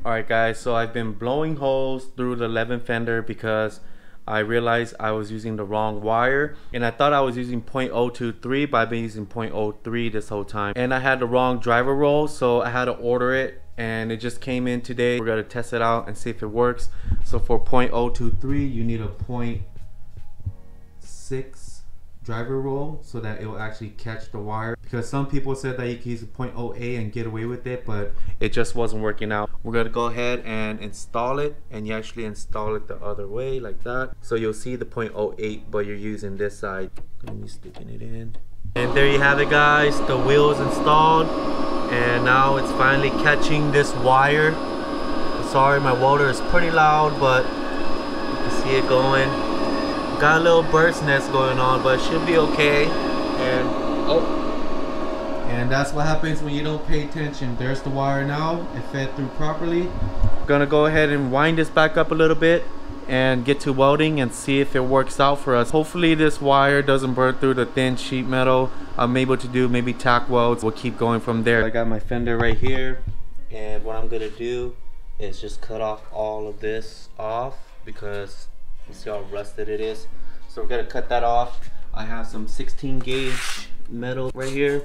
Alright guys, so I've been blowing holes through the Levin fender because I realized I was using the wrong wire, and I thought I was using 0.023, but I've been using 0.03 this whole time, and I had the wrong driver roll, so I had to order it and it just came in today. We're gonna test it out and see if it works. So for 0.023 you need a 0.6 driver roll so that it will actually catch the wire, because some people said that you can use a 0.08 and get away with it, but it just wasn't working out. We're gonna go ahead and install it, and you actually install it the other way like that, so you'll see the 0.08 but you're using this side. Let me sticking it in, and there you have it guys. The wheel is installed and now it's finally catching this wire. Sorry, my welder is pretty loud, but you can see it going. Got a little bird's nest going on, but it should be okay. And that's what happens when you don't pay attention. There's the wire now. It fed through properly. Gonna go ahead and wind this back up a little bit and get to welding and see if it works out for us. Hopefully this wire doesn't burn through the thin sheet metal. I'm able to do maybe tack welds. We'll keep going from there. I got my fender right here, and what I'm gonna do is just cut off all of this off because you see how rusted it is. So we're gonna cut that off. I have some 16 gauge metal right here,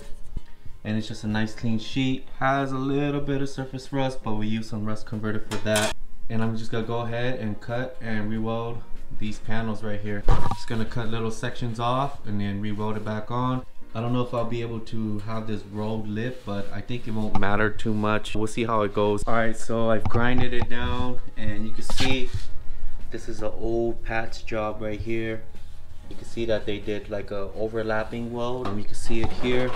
and it's just a nice clean sheet. Has a little bit of surface rust, but we use some rust converter for that. And I'm just gonna go ahead and cut and re-weld these panels right here. Just gonna cut little sections off and then re-weld it back on. I don't know if I'll be able to have this rolled lip, but I think it won't matter too much. We'll see how it goes. All right, so I've grinded it down, and you can see this is an old patch job right here. You can see that they did like a overlapping weld. You can see it here.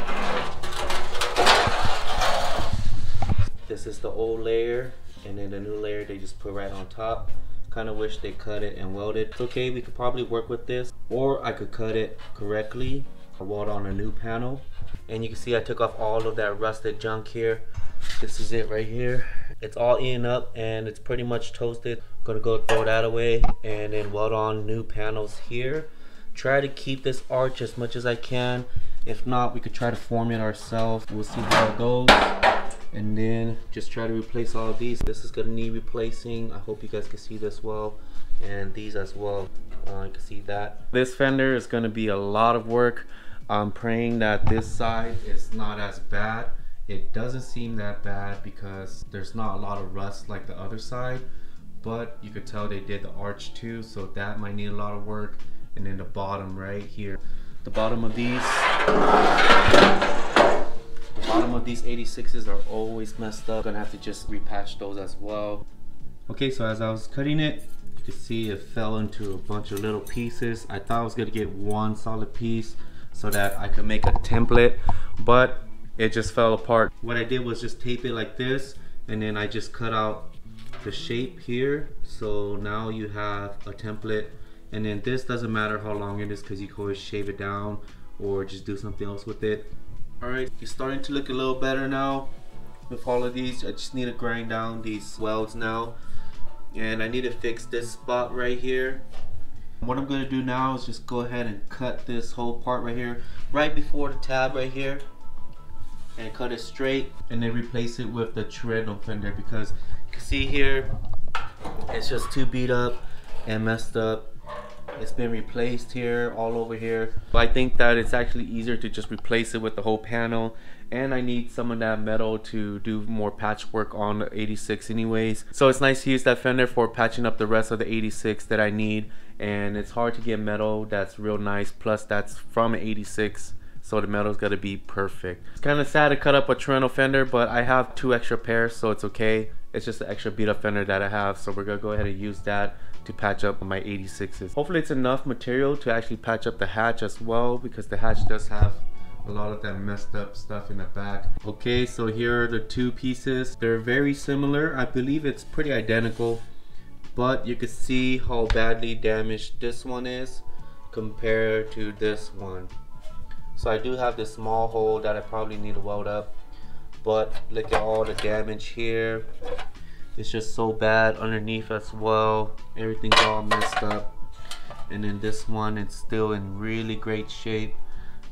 This is the old layer, and then the new layer they just put right on top. Kind of wish they cut it and welded. It's okay, we could probably work with this, or I could cut it correctly or weld on a new panel. And you can see I took off all of that rusted junk here. This is it right here. It's all eaten up and it's pretty much toasted. Gonna go throw that away and then weld on new panels here. Try to keep this arch as much as I can. If not, we could try to form it ourselves. We'll see how it goes. And then just try to replace all of these. This is gonna need replacing. I hope you guys can see this well, and these as well. You can see that. This fender is gonna be a lot of work. I'm praying that this side is not as bad. It doesn't seem that bad because there's not a lot of rust like the other side, but you could tell they did the arch too, so that might need a lot of work. And then the bottom right here, the bottom of these AE86s are always messed up. Gonna have to just repatch those as well. Okay, so as I was cutting it, you can see it fell into a bunch of little pieces. I thought I was gonna get one solid piece so that I could make a template, but it just fell apart. What I did was just tape it like this, and then I just cut out the shape here. So now you have a template, and then this doesn't matter how long it is because you can always shave it down or just do something else with it. All right, it's starting to look a little better now with all of these. I just need to grind down these welds now, and I need to fix this spot right here. What I'm gonna do now is just go ahead and cut this whole part right here, right before the tab right here, and cut it straight, and then replace it with the treadle fender, because you can see here it's just too beat up and messed up. It's been replaced here, all over here. But I think that it's actually easier to just replace it with the whole panel, and I need some of that metal to do more patchwork on the 86 anyways. So it's nice to use that fender for patching up the rest of the 86 that I need, and it's hard to get metal that's real nice, plus that's from an 86. So the metal's gotta be perfect. It's kind of sad to cut up a Toronto fender, but I have 2 extra pairs, so it's okay. It's just an extra beat up fender that I have, so we're gonna go ahead and use that to patch up my 86s. Hopefully it's enough material to actually patch up the hatch as well, because the hatch does have a lot of that messed up stuff in the back. Okay, so here are the 2 pieces. They're very similar. I believe it's pretty identical, but you can see how badly damaged this one is compared to this one. So I do have this small hole that I probably need to weld up, but look at all the damage here. It's just so bad underneath as well. Everything's all messed up. And then this one, it's still in really great shape.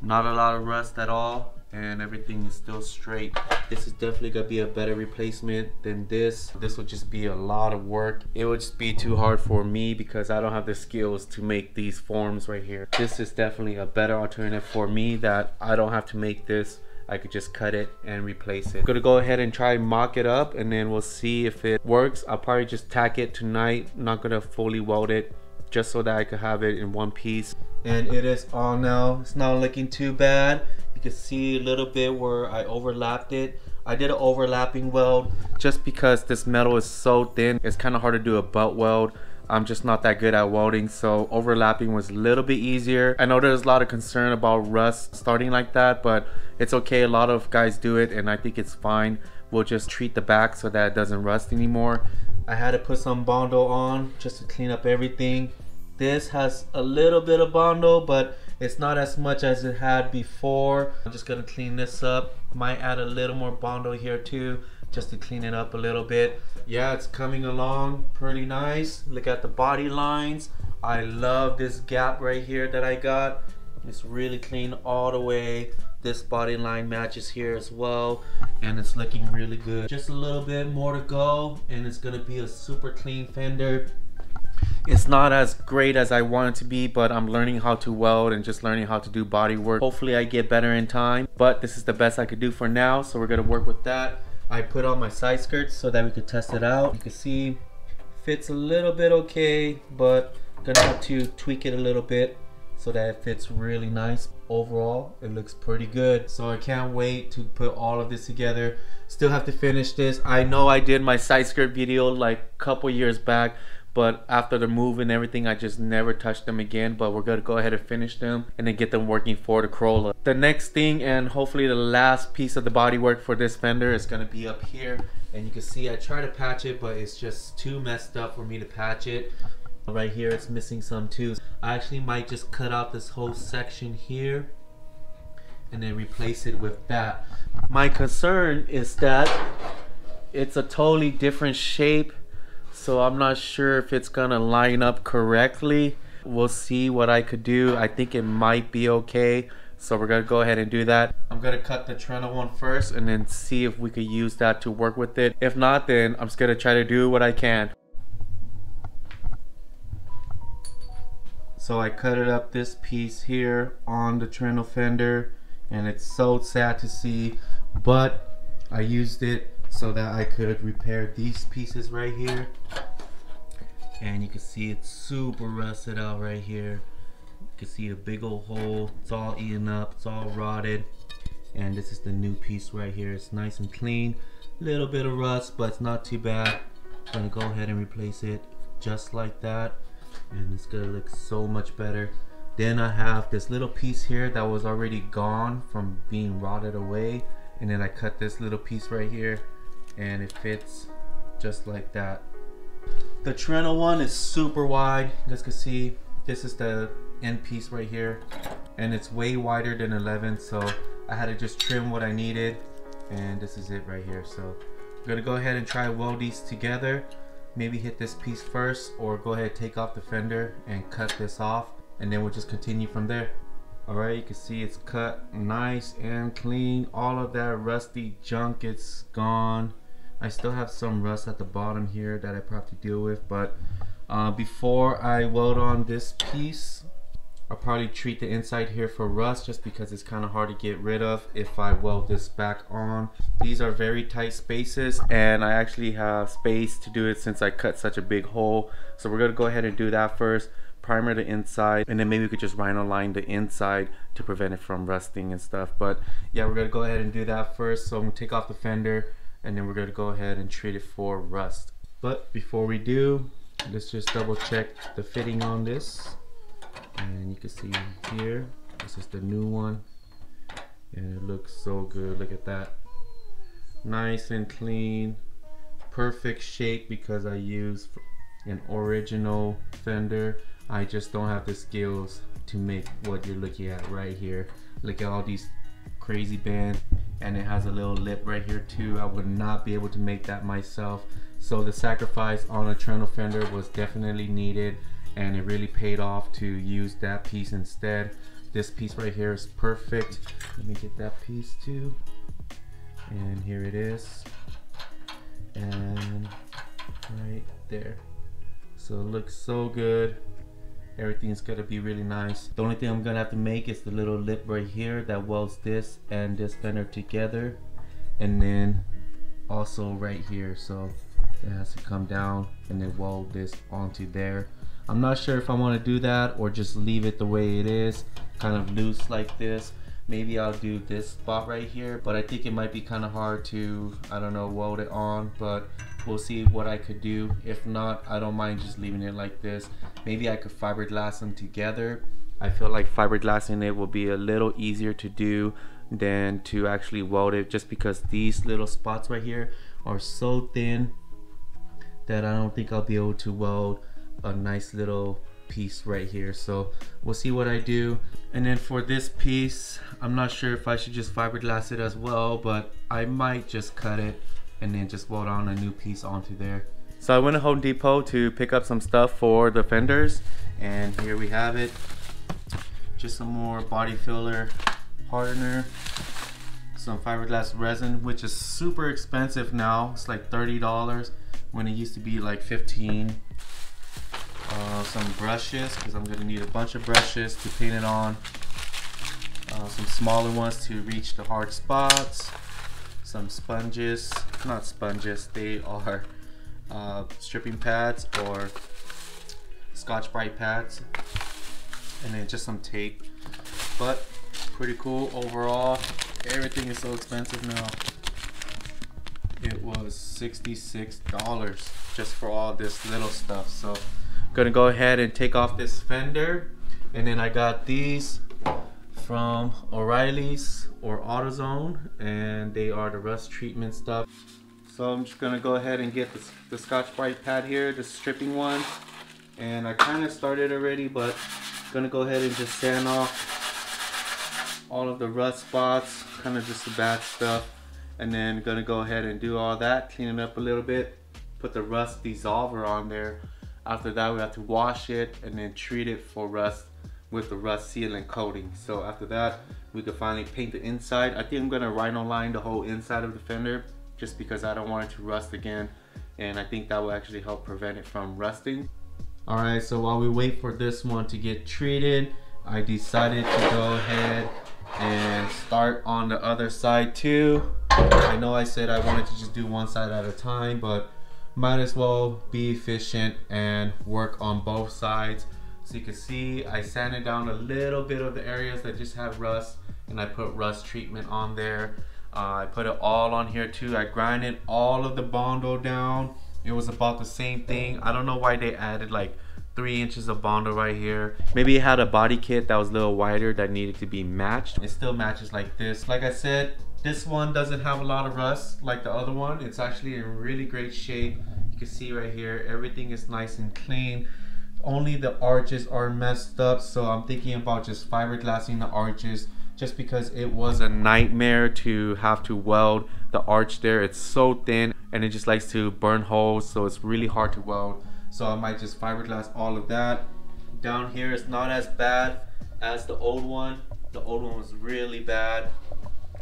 Not a lot of rust at all. and everything is still straight. This is definitely gonna be a better replacement than this. This will just be a lot of work. It would just be too hard for me because I don't have the skills to make these forms right here. This is definitely a better alternative for me, that I don't have to make this. I could just cut it and replace it. I'm gonna go ahead and try mock it up, and then we'll see if it works. I'll probably just tack it tonight. I'm not gonna fully weld it, just so that I could have it in one piece. And it is on now. It's not looking too bad. You can see a little bit where I overlapped it. I did an overlapping weld just because this metal is so thin. It's kind of hard to do a butt weld. I'm just not that good at welding, so overlapping was a little bit easier. I know there's a lot of concern about rust starting like that, but it's okay. A lot of guys do it, and I think it's fine. We'll just treat the back so that it doesn't rust anymore. I had to put some Bondo on just to clean up everything. This has a little bit of Bondo, but it's not as much as it had before. I'm just gonna clean this up. Might add a little more Bondo here too, just to clean it up a little bit. Yeah, it's coming along pretty nice. Look at the body lines. I love this gap right here that I got. It's really clean all the way. This body line matches here as well, and it's looking really good. Just a little bit more to go, and it's gonna be a super clean Fender. It's not as great as I want it to be, but I'm learning how to weld and just learning how to do body work. Hopefully I get better in time, but this is the best I could do for now, so we're gonna work with that. I put on my side skirts so that we could test it out. You can see fits a little bit okay, but gonna have to tweak it a little bit so that it fits really nice. Overall, it looks pretty good. So I can't wait to put all of this together. Still have to finish this. I know I did my side skirt video like a couple years back, but after the move and everything, I just never touched them again. But we're gonna go ahead and finish them and then get them working for the Corolla. The next thing, and hopefully the last piece of the bodywork for this Fender, is gonna be up here. And you can see I try to patch it, but it's just too messed up for me to patch it. Right here it's missing some too. I actually might just cut out this whole section here and then replace it with that. My concern is that it's a totally different shape, so I'm not sure if it's gonna line up correctly. We'll see what I could do. I think it might be okay, so we're gonna go ahead and do that. I'm gonna cut the Treno one first and then see if we could use that to work with it. If not, then I'm just gonna try to do what I can. So I cut it up this piece here on the Treno Fender, and it's so sad to see, but I used it so that I could repair these pieces right here. And you can see it's super rusted out right here. You can see a big old hole. It's all eaten up, it's all rotted. And this is the new piece right here. It's nice and clean. Little bit of rust, but it's not too bad. I'm gonna go ahead and replace it just like that, and it's gonna look so much better. Then I have this little piece here that was already gone from being rotted away, and then I cut this little piece right here, and it fits just like that. The Treno one is super wide. You guys can see this is the end piece right here, and it's way wider than 11, so I had to just trim what I needed, and this is it right here. So I'm gonna go ahead and try weld these together. Maybe hit this piece first, or go ahead, take off the fender and cut this off, and then we'll just continue from there. Alright, you can see it's cut nice and clean. All of that rusty junk, it's gone. I still have some rust at the bottom here that I probably have to deal with, but before I weld on this piece, I'll probably treat the inside here for rust, just because it's kind of hard to get rid of if I weld this back on. These are very tight spaces, and I actually have space to do it since I cut such a big hole. So we're gonna go ahead and do that first. Primer the inside, and then maybe we could just rhino line the inside to prevent it from rusting and stuff. But yeah, we're gonna go ahead and do that first. So I'm gonna take off the fender, and then we're gonna go ahead and treat it for rust. But before we do, let's just double check the fitting on this. And you can see here, this is the new one, and it looks so good. Look at that, nice and clean, perfect shape, because I used an original Fender. I just don't have the skills to make what you're looking at right here. Look at all these crazy bands, and it has a little lip right here too. I would not be able to make that myself, so the sacrifice on a Treno Fender was definitely needed, and it really paid off to use that piece instead. this piece right here is perfect. Let me get that piece too. And here it is. And right there. So it looks so good. Everything's gonna be really nice. The only thing I'm gonna have to make is the little lip right here that welds this and this fender together. And then also right here. So it has to come down and then weld this onto there. I'm not sure if I want to do that or just leave it the way it is, kind of loose like this. Maybe I'll do this spot right here, but I think it might be kind of hard to, I don't know, weld it on, but we'll see what I could do. If not, I don't mind just leaving it like this. Maybe I could fiberglass them together. I feel like fiberglassing it will be a little easier to do than to actually weld it, just because these little spots right here are so thin that I don't think I'll be able to weld a nice little piece right here. So we'll see what I do. And then for this piece, I'm not sure if I should just fiberglass it as well, but I might just cut it and then just weld on a new piece onto there. So I went to Home Depot to pick up some stuff for the fenders, and here we have it. Just some more body filler hardener, some fiberglass resin, which is super expensive now. It's like $30 when it used to be like 15. Some brushes, because I'm going to need a bunch of brushes to paint it on. Some smaller ones to reach the hard spots. Some sponges, not sponges, they are stripping pads or Scotch-Brite pads. And then just some tape. But pretty cool overall. Everything is so expensive now. It was $66 just for all this little stuff. So gonna go ahead and take off this fender, and then I got these from O'Reilly's or AutoZone, and they are the rust treatment stuff. So I'm just gonna go ahead and get the Scotch-Brite pad here, the stripping one, and I kind of started already, but gonna go ahead and just sand off all of the rust spots, kind of just the bad stuff, and then gonna go ahead and do all that, clean it up a little bit, put the rust dissolver on there. After that, we have to wash it and then treat it for rust with the rust sealant coating. So after that, we could finally paint the inside. I think I'm gonna rhino line the whole inside of the fender just because I don't want it to rust again. And I think that will actually help prevent it from rusting. All right, so while we wait for this one to get treated, I decided to go ahead and start on the other side too. I know I said I wanted to just do one side at a time, but might as well be efficient and work on both sides. So you can see I sanded down a little bit of the areas that just had rust, and I put rust treatment on there. I put it all on here too. I grinded all of the Bondo down. It was about the same thing. I don't know why they added like 3 inches of Bondo right here. Maybe it had a body kit that was a little wider that needed to be matched. It still matches like this. Like I said, this one doesn't have a lot of rust like the other one. It's actually in really great shape. You can see right here, everything is nice and clean. Only the arches are messed up, so I'm thinking about just fiberglassing the arches, just because it was a nightmare to have to weld the arch there. It's so thin and it just likes to burn holes, so it's really hard to weld. So I might just fiberglass all of that. Down here it's not as bad as the old one. The old one was really bad.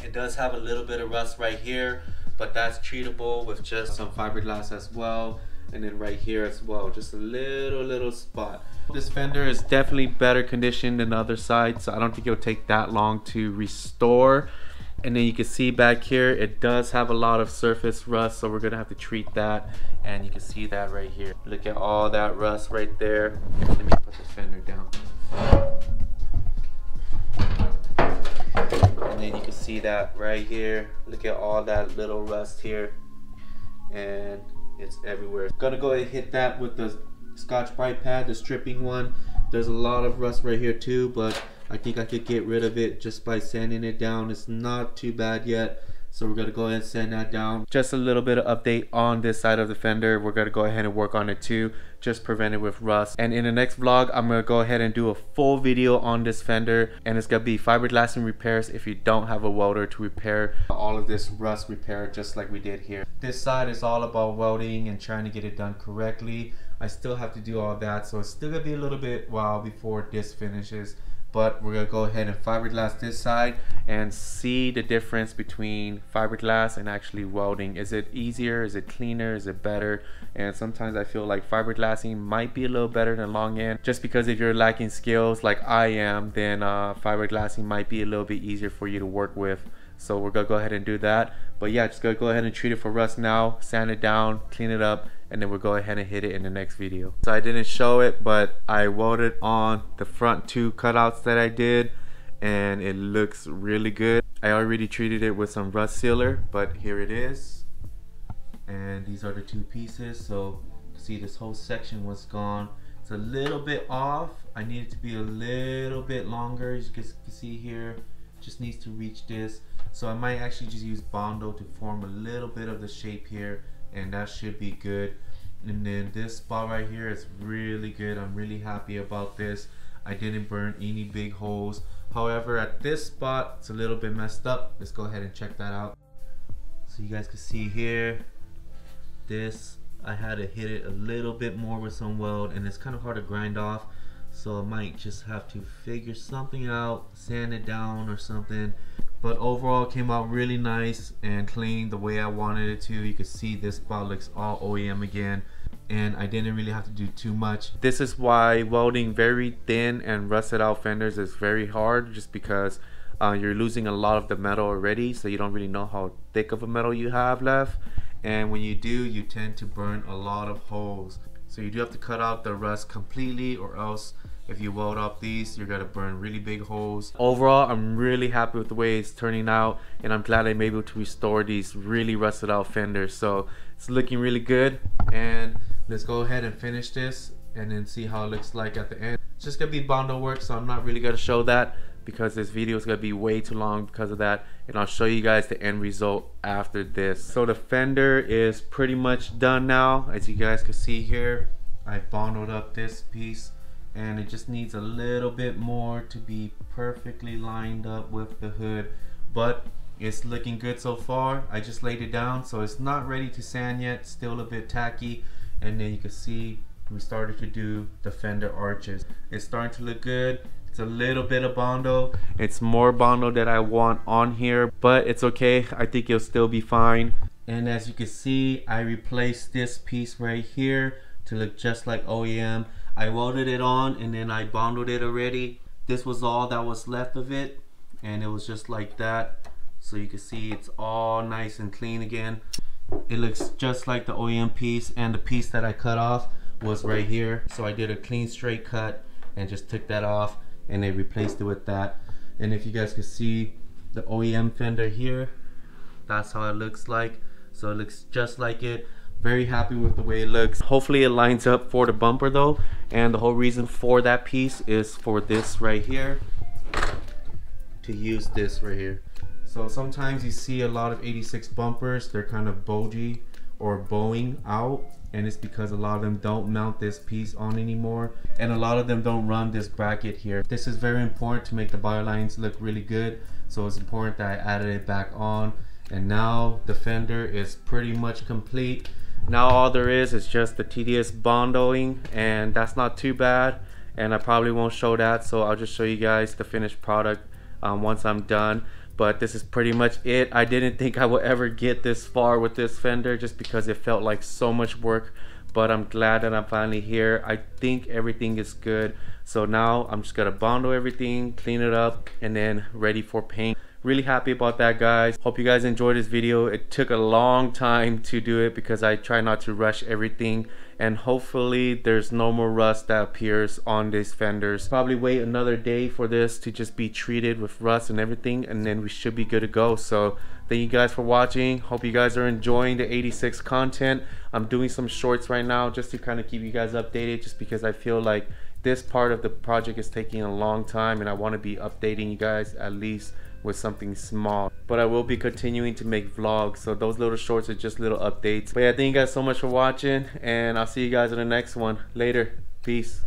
It does have a little bit of rust right here, but that's treatable with just some fiberglass as well. And then right here as well, just a little spot. This fender is definitely better conditioned than the other side, so I don't think it'll take that long to restore. And then you can see back here, it does have a lot of surface rust, so we're gonna have to treat that. And you can see that right here. Look at all that rust right there. Let me put the fender down. And then you can see that right here. Look at all that little rust here. And it's everywhere. Gonna go ahead and hit that with the Scotch-Brite pad, the stripping one. There's a lot of rust right here too, but I think I could get rid of it just by sanding it down. It's not too bad yet. So we're gonna go ahead and sand that down. Just a little bit of update on this side of the fender. We're gonna go ahead and work on it too, just prevent it with rust. And in the next vlog, I'm gonna go ahead and do a full video on this fender, and it's gonna be fiberglassing repairs if you don't have a welder to repair all of this rust repair, just like we did here. This side is all about welding and trying to get it done correctly. I still have to do all that, so it's still gonna be a little bit while before this finishes. but we're gonna go ahead and fiberglass this side and see the difference between fiberglass and actually welding. Is it easier? Is it cleaner? Is it better? And sometimes I feel like fiberglassing might be a little better than long end, just because if you're lacking skills like I am, then fiberglassing might be a little bit easier for you to work with. So we're gonna go ahead and do that. But yeah, just gonna go ahead and treat it for rust now, sand it down, clean it up, and then we'll go ahead and hit it in the next video. So I didn't show it, but I welded on the front 2 cutouts that I did, and it looks really good. I already treated it with some rust sealer, but here it is. And these are the 2 pieces. So see, this whole section was gone. It's a little bit off. I need it to be a little bit longer. As you can see here, just needs to reach this. So I might actually just use Bondo to form a little bit of the shape here, and that should be good. And then this spot right here is really good. I'm really happy about this. I didn't burn any big holes. However, at this spot, it's a little bit messed up. Let's go ahead and check that out. So you guys can see here, this, I had to hit it a little bit more with some weld, and it's kind of hard to grind off. So I might just have to figure something out, sand it down or something. But overall, it came out really nice and clean the way I wanted it to. You can see this spot looks all OEM again, and I didn't really have to do too much. This is why welding very thin and rusted out fenders is very hard, just because you're losing a lot of the metal already, so you don't really know how thick of a metal you have left. And when you do, you tend to burn a lot of holes. So you do have to cut out the rust completely, or else if you weld up these, you're gonna burn really big holes. Overall, I'm really happy with the way it's turning out, and I'm glad I'm able to restore these really rusted out fenders. So it's looking really good, and let's go ahead and finish this and then see how it looks like at the end. It's just gonna be Bondo work, so I'm not really gonna show that because this video is gonna be way too long because of that, and I'll show you guys the end result after this. So the fender is pretty much done now. As you guys can see here, I bondoed up this piece, and it just needs a little bit more to be perfectly lined up with the hood, but it's looking good so far. I just laid it down, so it's not ready to sand yet, still a bit tacky. And then you can see we started to do the fender arches. It's starting to look good. It's a little bit of Bondo. It's more Bondo that I want on here, but it's okay. I think it'll still be fine. And as you can see, I replaced this piece right here to look just like OEM. I welded it on and then I Bondoed it already. This was all that was left of it, and it was just like that. So you can see it's all nice and clean again. It looks just like the OEM piece, and the piece that I cut off was right here. So I did a clean straight cut and just took that off, and they replaced it with that. And if you guys can see the OEM fender here, that's how it looks like. So it looks just like it. Very happy with the way it looks. Hopefully it lines up for the bumper though, and the whole reason for that piece is for this right here, to use this right here. So sometimes you see a lot of 86 bumpers, they're kind of bulgy or bowing out, and it's because a lot of them don't mount this piece on anymore, and a lot of them don't run this bracket here. This is very important to make the body lines look really good, so it's important that I added it back on. And now the fender is pretty much complete. Now all there is just the tedious bondoing, and that's not too bad, and I probably won't show that, so I'll just show you guys the finished product once I'm done. But this is pretty much it. I didn't think I would ever get this far with this fender, just because it felt like so much work, but I'm glad that I'm finally here. I think everything is good, so now I'm just gonna Bondo everything, clean it up, and then ready for paint. Really happy about that, guys. Hope you guys enjoyed this video. It took a long time to do it because I try not to rush everything, and hopefully there's no more rust that appears on these fenders. Probably wait another day for this to just be treated with rust and everything, and then we should be good to go. So thank you guys for watching. Hope you guys are enjoying the 86 content. I'm doing some shorts right now just to kind of keep you guys updated, just because I feel like this part of the project is taking a long time, and I want to be updating you guys at least with something small. But I will be continuing to make vlogs, so those little shorts are just little updates. But yeah, thank you guys so much for watching, and I'll see you guys in the next one. Later. Peace.